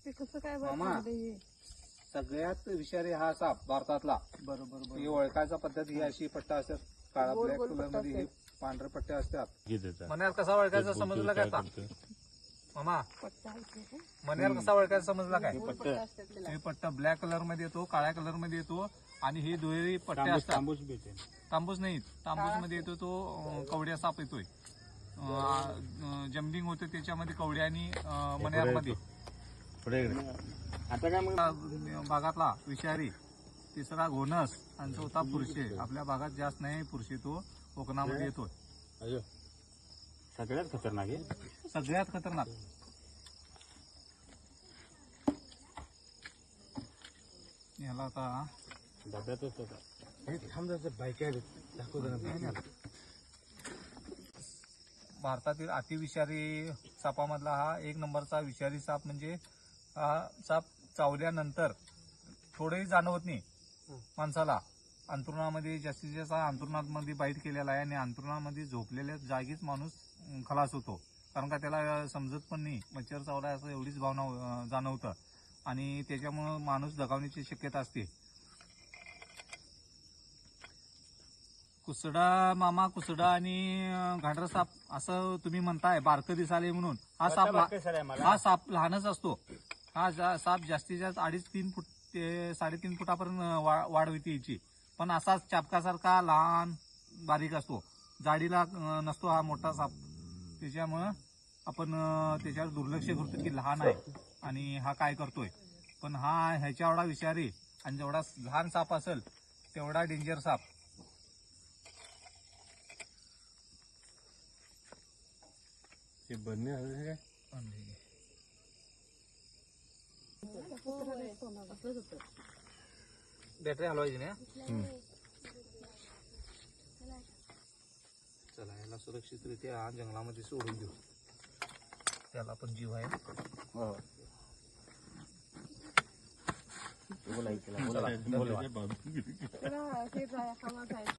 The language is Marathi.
ते कसं काय मामा. वाटतं हे? सगळ्यात विषारी हा साप भारतातला. बरोबर ही ओळखायचा पद्धत ही अशी पट्टा असतात, काळा गोल ब्लॅक गोल कलर पट्टा मध्ये हे पांढरे पट्टे असतात. मण्यार कसा ओळखायचा समजला काय आता? मामा पट्टा आहे ते. मण्यार कसा ओळखायचा समजला काय? गोल पट्टा असतात त्याला. हे पट्टा ब्लॅक कलर मध्ये येतो, काळ्या कलर मध्ये येतो आणि हे दुहेरी पट्टे असतात. तांबूस नाही, तांबूस मध्ये येतो तो कवड्या साप येतोय. जम्बिंग होते त्याच्यामध्ये कवड्या आणि मण्यार मध्ये. आता काय मग भागातला विषारी, तिसरा घोणस आणि चौथा पुरुषे. आपल्या भागात जास्त नाही पुरुषे, तो कोकणामध्ये येतोय. सगळ्यात खतरनाक आहे. सगळ्यात खतरनाक. याला आता डब्यातच होता. बाईक दाखव. भारतातील अतिविषारी सापामधला हा एक नंबरचा विषारी साप. म्हणजे हा साप चावल्यानंतर थोडंही जाणवत नाही माणसाला. अंथरुणामध्ये जास्तीत जास्त अंथरुणामध्ये बाईट केलेला आहे आणि अंथरुणामध्ये झोपलेल्या जागीच माणूस खलास होतो. कारण का त्याला समजत पण नाही मच्छर चावला असं एवढीच भावना जाणवतं आणि त्याच्यामुळं माणूस दगावण्याची शक्यता असते. कुसडा मामा, कुसडा आणि घाडर साप असं तुम्ही म्हणताय बारकं दिसाले म्हणून. हा साप लहानच असतो. हा साप जास्तीत जास्त 2.5-3 फूट ते 3.5 फुटापर्यंत वाढ होती याची. पण असाच चापकासारखा लहान बारीक असतो, जाडीला नसतो हा मोठा साप. त्याच्यामुळं आपण त्याच्यावर दुर्लक्ष करतो की लहान आहे आणि हा काय करतोय. पण हा ह्याच्या एवढा विषारी आणि जेवढा लहान साप असेल तेवढा डेंजर साप. हे बनणे आहे काय? बॅटरी हलवायची नाही. चला याला सुरक्षितरित्या जंगलामध्ये सोडून देऊ. त्याला पण जीव आहे. बोला त्याला हे जाय, हवा जाय.